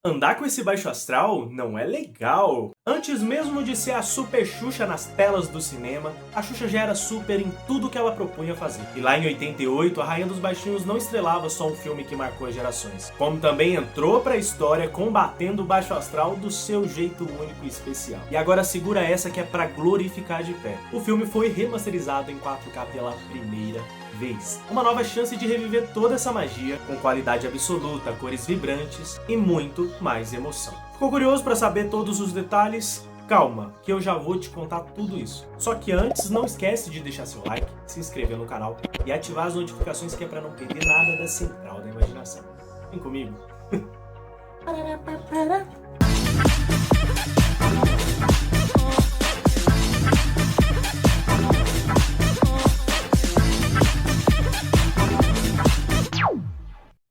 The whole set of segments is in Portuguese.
Andar com esse baixo astral não é legal. Antes mesmo de ser a Super Xuxa nas telas do cinema, a Xuxa já era super em tudo que ela propunha fazer. E lá em 88, a Rainha dos Baixinhos não estrelava só um filme que marcou as gerações, como também entrou pra história combatendo o baixo astral do seu jeito único e especial. E agora segura essa que é pra glorificar de pé. O filme foi remasterizado em 4K pela primeira vez. Uma nova chance de reviver toda essa magia com qualidade absoluta, cores vibrantes e muito mais emoção. Ficou curioso para saber todos os detalhes? Calma, que eu já vou te contar tudo isso. Só que antes, não esquece de deixar seu like, se inscrever no canal e ativar as notificações que é para não perder nada da Central da Imaginação. Vem comigo.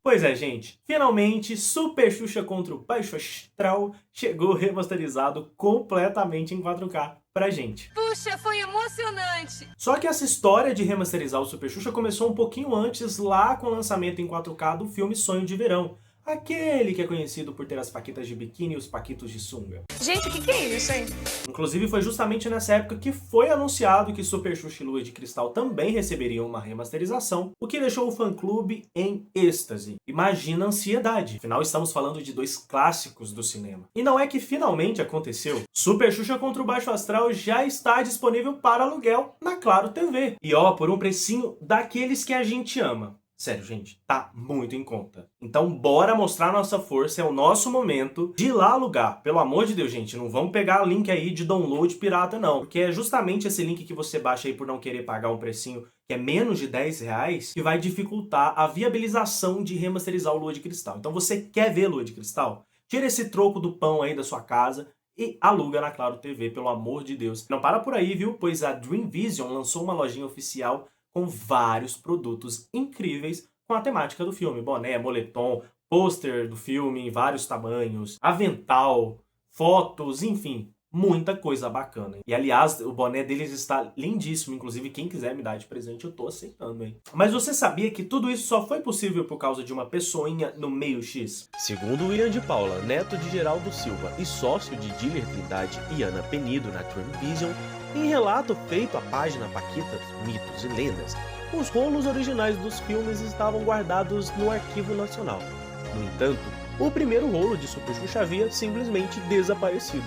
Pois é, gente, finalmente Super Xuxa contra o Baixo Astral chegou remasterizado completamente em 4K pra gente. Puxa, foi emocionante! Só que essa história de remasterizar o Super Xuxa começou um pouquinho antes, lá com o lançamento em 4K do filme Sonho de Verão. Aquele que é conhecido por ter as paquitas de biquíni e os paquitos de sunga. Gente, o que é isso, hein? Inclusive foi justamente nessa época que foi anunciado que Super Xuxa e Lua de Cristal também receberiam uma remasterização, o que deixou o fã-clube em êxtase. Imagina a ansiedade, afinal estamos falando de dois clássicos do cinema. E não é que finalmente aconteceu. Super Xuxa contra o Baixo Astral já está disponível para aluguel na Claro TV. E ó, por um precinho daqueles que a gente ama. Sério, gente, tá muito em conta. Então bora mostrar nossa força, é o nosso momento de ir lá alugar. Pelo amor de Deus, gente, não vamos pegar o link aí de download pirata não, porque é justamente esse link que você baixa aí por não querer pagar um precinho que é menos de R$10 que vai dificultar a viabilização de remasterizar o Lua de Cristal. Então você quer ver Lua de Cristal? Tira esse troco do pão aí da sua casa e aluga na Claro TV, pelo amor de Deus. Não para por aí, viu? Pois a Dream Vision lançou uma lojinha oficial com vários produtos incríveis com a temática do filme. Boné, moletom, pôster do filme em vários tamanhos, avental, fotos, enfim, muita coisa bacana. E aliás, o boné deles está lindíssimo, inclusive quem quiser me dar de presente eu tô aceitando, hein? Mas você sabia que tudo isso só foi possível por causa de uma pessoinha no meio X? Segundo William de Paula, neto de Geraldo Silva e sócio de Diller Trindade e Ana Penido na Dream Vision, em relato feito à página Paquitas, Mitos e Lendas, os rolos originais dos filmes estavam guardados no Arquivo Nacional. No entanto, o primeiro rolo de Super Xuxa havia simplesmente desaparecido.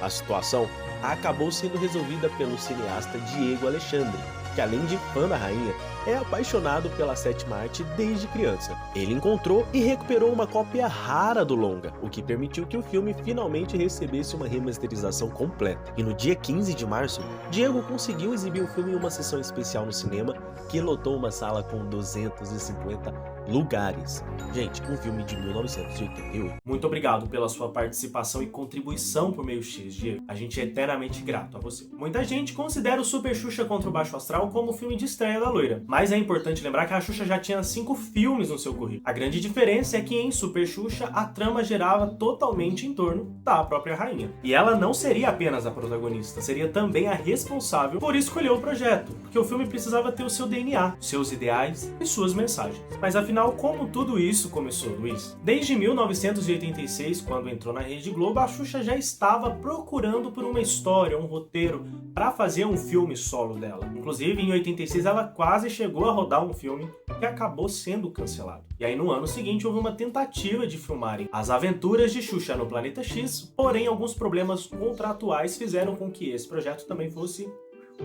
A situação acabou sendo resolvida pelo cineasta Diego Alexandre, que além de fã da rainha, é apaixonado pela sétima arte desde criança. Ele encontrou e recuperou uma cópia rara do longa, o que permitiu que o filme finalmente recebesse uma remasterização completa. E no dia 15 de março, Diego conseguiu exibir o filme em uma sessão especial no cinema, que lotou uma sala com 250 lugares. Gente, um filme de 1988. Muito obrigado pela sua participação e contribuição por meio X, Diego. A gente é eternamente grato a você. Muita gente considera o Super Xuxa contra o Baixo Astral como o filme de estreia da loira. Mas é importante lembrar que a Xuxa já tinha 5 filmes no seu currículo. A grande diferença é que em Super Xuxa a trama girava totalmente em torno da própria rainha. E ela não seria apenas a protagonista, seria também a responsável por escolher o projeto, porque o filme precisava ter o seu DNA, seus ideais e suas mensagens. Mas afinal, como tudo isso começou, Luiz? Desde 1986, quando entrou na Rede Globo, a Xuxa já estava procurando por uma história, um roteiro, para fazer um filme solo dela. Inclusive, em 86, ela quase chegou a rodar um filme que acabou sendo cancelado. E aí, no ano seguinte, houve uma tentativa de filmarem As Aventuras de Xuxa no Planeta X, porém, alguns problemas contratuais fizeram com que esse projeto também fosse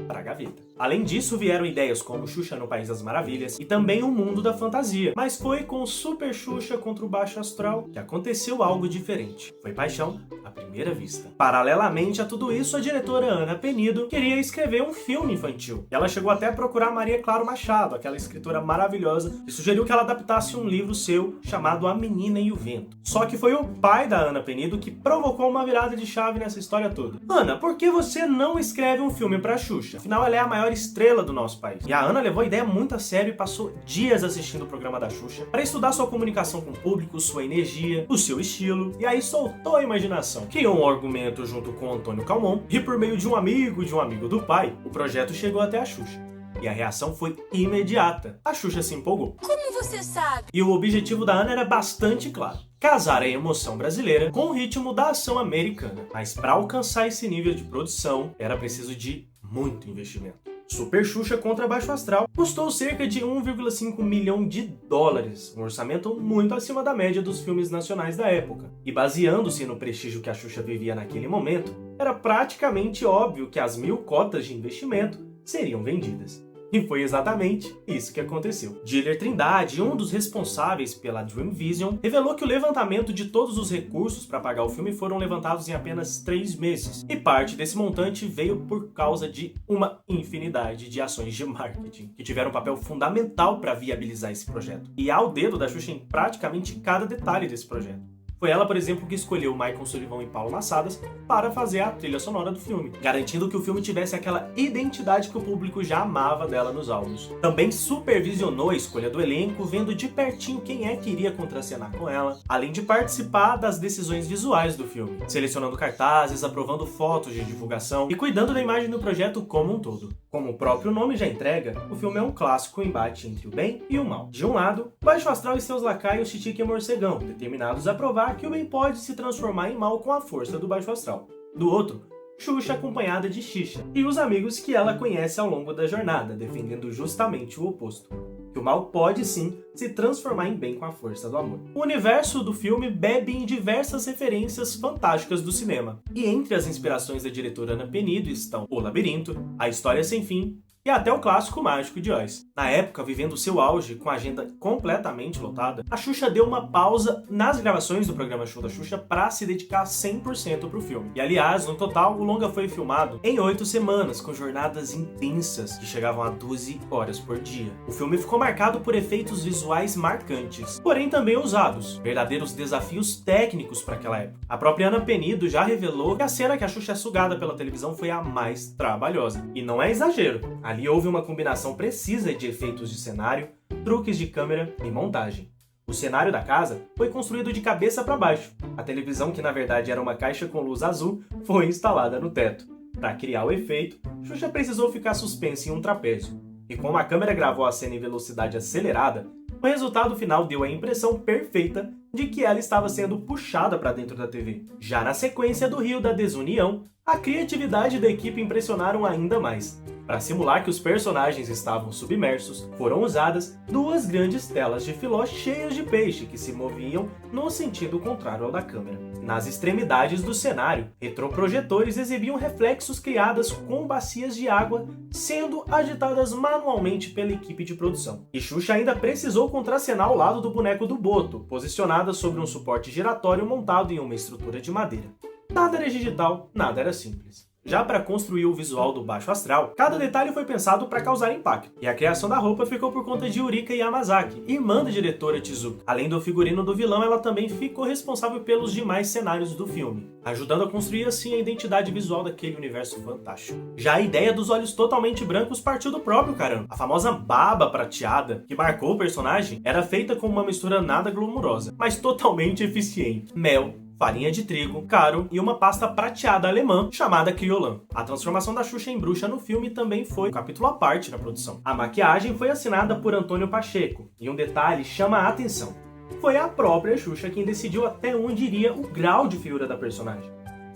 para a gaveta. Além disso, vieram ideias como Xuxa no País das Maravilhas e também o Mundo da Fantasia. Mas foi com Super Xuxa contra o Baixo Astral que aconteceu algo diferente. Foi paixão à primeira vista. Paralelamente a tudo isso, a diretora Ana Penido queria escrever um filme infantil. E ela chegou até a procurar Maria Clara Machado, aquela escritora maravilhosa, e sugeriu que ela adaptasse um livro seu chamado A Menina e o Vento. Só que foi o pai da Ana Penido que provocou uma virada de chave nessa história toda. Ana, por que você não escreve um filme pra Xuxa? Afinal, ela é a maior estrela do nosso país. E a Ana levou a ideia muito a sério e passou dias assistindo o programa da Xuxa para estudar sua comunicação com o público, sua energia, o seu estilo, e aí soltou a imaginação. Criou um argumento junto com o Antônio Calmon e por meio de um amigo do pai, o projeto chegou até a Xuxa. E a reação foi imediata. A Xuxa se empolgou. Como você sabe? E o objetivo da Ana era bastante claro: casar a emoção brasileira com o ritmo da ação americana. Mas para alcançar esse nível de produção, era preciso de muito investimento. Super Xuxa contra Baixo Astral custou cerca de 1,5 milhão de dólares, um orçamento muito acima da média dos filmes nacionais da época. E baseando-se no prestígio que a Xuxa vivia naquele momento, era praticamente óbvio que as 1000 cotas de investimento seriam vendidas. E foi exatamente isso que aconteceu. Diller Trindade, um dos responsáveis pela Dream Vision, revelou que o levantamento de todos os recursos para pagar o filme foram levantados em apenas 3 meses. E parte desse montante veio por causa de uma infinidade de ações de marketing, que tiveram um papel fundamental para viabilizar esse projeto. E há o dedo da Xuxa em praticamente cada detalhe desse projeto. Foi ela, por exemplo, que escolheu Maicon Sullivan e Paulo Massadas para fazer a trilha sonora do filme, garantindo que o filme tivesse aquela identidade que o público já amava dela nos álbuns. Também supervisionou a escolha do elenco, vendo de pertinho quem é que iria contracenar com ela, além de participar das decisões visuais do filme, selecionando cartazes, aprovando fotos de divulgação e cuidando da imagem do projeto como um todo. Como o próprio nome já entrega, o filme é um clássico embate entre o bem e o mal. De um lado, Baixo Astral e seus lacaios Chitique e Morcegão, determinados a provar que o bem pode se transformar em mal com a força do Baixo Astral. Do outro, Xuxa acompanhada de Xixa e os amigos que ela conhece ao longo da jornada, defendendo justamente o oposto: que o mal pode sim se transformar em bem com a força do amor. O universo do filme bebe em diversas referências fantásticas do cinema, e entre as inspirações da diretora Ana Penido estão O Labirinto, A História Sem Fim e até o clássico mágico de Oz. Na época, vivendo seu auge com a agenda completamente lotada, a Xuxa deu uma pausa nas gravações do programa Show da Xuxa para se dedicar 100% pro filme. E aliás, no total, o longa foi filmado em 8 semanas, com jornadas intensas que chegavam a 12 horas por dia. O filme ficou marcado por efeitos visuais marcantes, porém também ousados, verdadeiros desafios técnicos para aquela época. A própria Ana Penido já revelou que a cena que a Xuxa é sugada pela televisão foi a mais trabalhosa. E não é exagero. Ali houve uma combinação precisa de efeitos de cenário, truques de câmera e montagem. O cenário da casa foi construído de cabeça para baixo. A televisão, que na verdade era uma caixa com luz azul, foi instalada no teto. Para criar o efeito, Xuxa precisou ficar suspensa em um trapézio. E como a câmera gravou a cena em velocidade acelerada, o resultado final deu a impressão perfeita de que ela estava sendo puxada para dentro da TV. Já na sequência do Rio da Desunião, a criatividade da equipe impressionaram ainda mais. Para simular que os personagens estavam submersos, foram usadas 2 grandes telas de filó cheias de peixe que se moviam no sentido contrário ao da câmera. Nas extremidades do cenário, retroprojetores exibiam reflexos criados com bacias de água sendo agitadas manualmente pela equipe de produção. E Xuxa ainda precisou contracenar ao lado do boneco do Boto, posicionada sobre um suporte giratório montado em uma estrutura de madeira. Nada era digital, nada era simples. Já para construir o visual do Baixo Astral, cada detalhe foi pensado para causar impacto, e a criação da roupa ficou por conta de Yurika Yamazaki, irmã da diretora Tezuka. Além do figurino do vilão, ela também ficou responsável pelos demais cenários do filme, ajudando a construir assim a identidade visual daquele universo fantástico. Já a ideia dos olhos totalmente brancos partiu do próprio Caram. A famosa baba prateada, que marcou o personagem, era feita com uma mistura nada glamurosa, mas totalmente eficiente: mel, farinha de trigo, caro e uma pasta prateada alemã chamada Criolan. A transformação da Xuxa em bruxa no filme também foi um capítulo à parte na produção. A maquiagem foi assinada por Antônio Pacheco, e um detalhe chama a atenção: foi a própria Xuxa quem decidiu até onde iria o grau de feiura da personagem.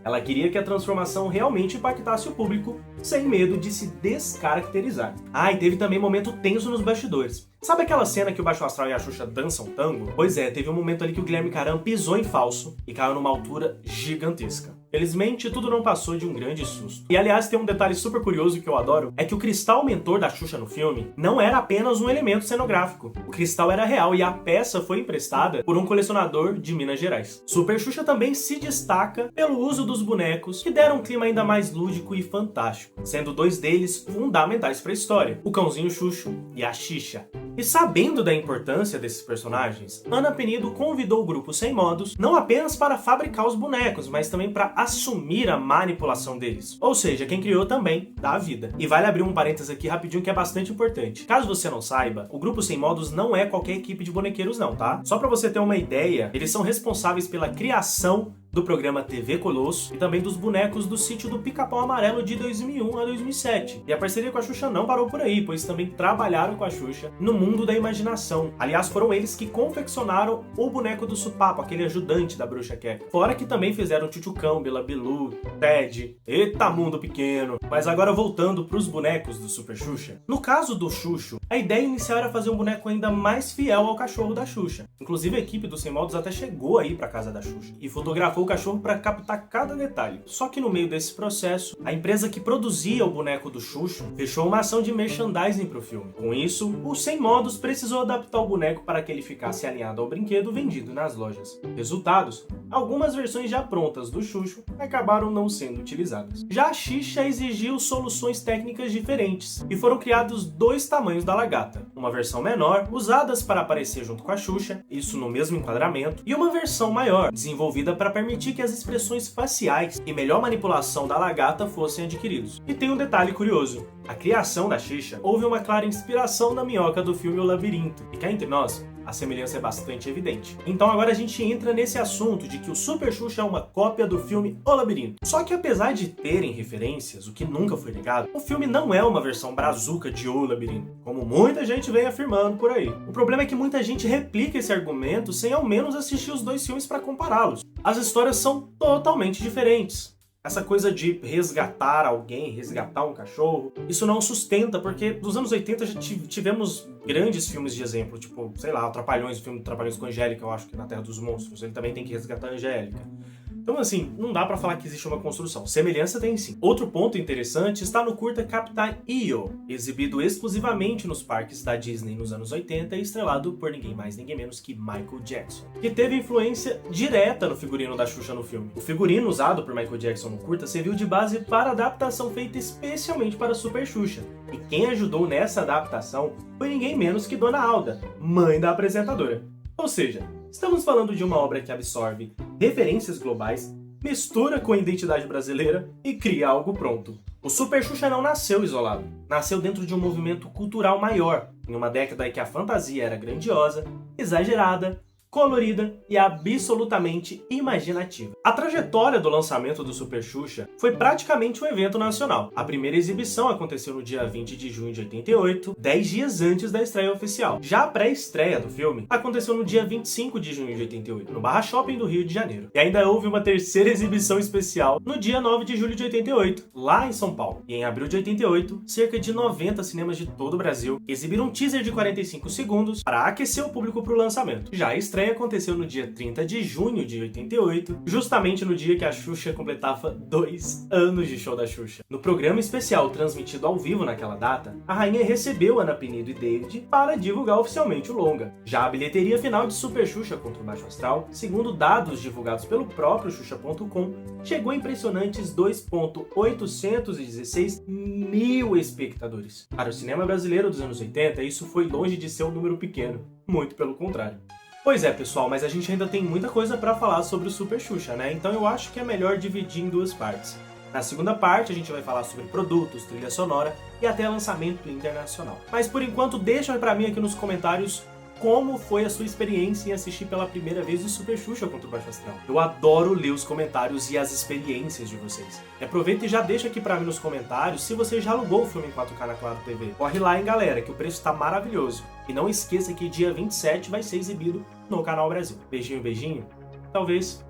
Ela queria que a transformação realmente impactasse o público, sem medo de se descaracterizar. Ah, e teve também momento tenso nos bastidores. Sabe aquela cena que o Baixo Astral e a Xuxa dançam tango? Pois é, teve um momento ali que o Guilherme Caram pisou em falso e caiu numa altura gigantesca. Felizmente, tudo não passou de um grande susto. E aliás, tem um detalhe super curioso que eu adoro, é que o cristal mentor da Xuxa no filme não era apenas um elemento cenográfico. O cristal era real e a peça foi emprestada por um colecionador de Minas Gerais. Super Xuxa também se destaca pelo uso dos bonecos, que deram um clima ainda mais lúdico e fantástico, sendo 2 deles fundamentais para a história: o Cãozinho Xuxo e a Xixa. E sabendo da importância desses personagens, Ana Penido convidou o grupo Sem Modos não apenas para fabricar os bonecos, mas também para assumir a manipulação deles. Ou seja, quem criou também dá a vida. E vale abrir um parênteses aqui rapidinho que é bastante importante. Caso você não saiba, o grupo Sem Modos não é qualquer equipe de bonequeiros não, tá? Só para você ter uma ideia, eles são responsáveis pela criação do programa TV Colosso e também dos bonecos do Sítio do Pica-Pau Amarelo de 2001 a 2007. E a parceria com a Xuxa não parou por aí, pois também trabalharam com a Xuxa no mundo da imaginação. Aliás, foram eles que confeccionaram o boneco do Supapo, aquele ajudante da Bruxa Queca. Fora que também fizeram Tchutchucão, Bela Bilu, Ted, eita mundo pequeno. Mas agora voltando pros bonecos do Super Xuxa. No caso do Xuxo, a ideia inicial era fazer um boneco ainda mais fiel ao cachorro da Xuxa. Inclusive a equipe do Sem Modos até chegou aí pra casa da Xuxa e fotografou o cachorro para captar cada detalhe. Só que no meio desse processo, a empresa que produzia o boneco do Xuxo fechou uma ação de merchandising pro filme. Com isso, o Sem Modos precisou adaptar o boneco para que ele ficasse alinhado ao brinquedo vendido nas lojas. Resultados: algumas versões já prontas do Xuxo acabaram não sendo utilizadas. Já a Xixa exigiu soluções técnicas diferentes e foram criados dois tamanhos da lagarta. Uma versão menor, usadas para aparecer junto com a Xuxa, isso no mesmo enquadramento, e uma versão maior, desenvolvida para permitir que as expressões faciais e melhor manipulação da lagarta fossem adquiridos. E tem um detalhe curioso: a criação da Xixa houve uma clara inspiração na minhoca do filme O Labirinto, e cá entre nós, a semelhança é bastante evidente. Então agora a gente entra nesse assunto de que o Super Xuxa é uma cópia do filme O Labirinto. Só que apesar de terem referências, o que nunca foi negado, o filme não é uma versão brazuca de O Labirinto, como muita gente vem afirmando por aí. O problema é que muita gente replica esse argumento sem ao menos assistir os dois filmes para compará-los. As histórias são totalmente diferentes. Essa coisa de resgatar alguém, resgatar um cachorro, isso não sustenta, porque nos anos 80 já tivemos grandes filmes de exemplo, tipo, sei lá, Trapalhões, o filme Trapalhões com Angélica, eu acho que na Terra dos Monstros, ele também tem que resgatar a Angélica. Então, assim, não dá pra falar que existe uma construção. Semelhança tem sim. Outro ponto interessante está no curta Captain EO, exibido exclusivamente nos parques da Disney nos anos 80 e estrelado por ninguém mais, ninguém menos que Michael Jackson, que teve influência direta no figurino da Xuxa no filme. O figurino usado por Michael Jackson no curta serviu de base para a adaptação feita especialmente para Super Xuxa. E quem ajudou nessa adaptação foi ninguém menos que Dona Alda, mãe da apresentadora. Ou seja, estamos falando de uma obra que absorve referências globais, mistura com a identidade brasileira e cria algo pronto. O Super Xuxa não nasceu isolado, nasceu dentro de um movimento cultural maior, em uma década em que a fantasia era grandiosa, exagerada, colorida e absolutamente imaginativa. A trajetória do lançamento do Super Xuxa foi praticamente um evento nacional. A primeira exibição aconteceu no dia 20 de junho de 88, 10 dias antes da estreia oficial. Já a pré-estreia do filme aconteceu no dia 25 de junho de 88, no Barra Shopping do Rio de Janeiro. E ainda houve uma terceira exibição especial no dia 9 de julho de 88, lá em São Paulo. E em abril de 88, cerca de 90 cinemas de todo o Brasil exibiram um teaser de 45 segundos para aquecer o público para o lançamento. Já a estreia aconteceu no dia 30 de junho de 88, justamente no dia que a Xuxa completava 2 anos de show da Xuxa. No programa especial transmitido ao vivo naquela data, a rainha recebeu Ana Penido e David para divulgar oficialmente o longa. Já a bilheteria final de Super Xuxa contra o Baixo Astral, segundo dados divulgados pelo próprio Xuxa.com, chegou a impressionantes 2.816 mil espectadores. Para o cinema brasileiro dos anos 80, isso foi longe de ser um número pequeno, muito pelo contrário. Pois é, pessoal, mas a gente ainda tem muita coisa pra falar sobre o Super Xuxa, né? Então eu acho que é melhor dividir em duas partes. Na segunda parte, a gente vai falar sobre produtos, trilha sonora e até lançamento internacional. Mas por enquanto, deixa pra mim aqui nos comentários como foi a sua experiência em assistir pela primeira vez o Super Xuxa contra o Baixo Astral. Eu adoro ler os comentários e as experiências de vocês. E aproveita e já deixa aqui pra mim nos comentários se você já alugou o filme em 4K na Claro TV. Corre lá, hein, galera, que o preço tá maravilhoso. E não esqueça que dia 27 vai ser exibido no Canal Brasil. Beijinho, beijinho. Talvez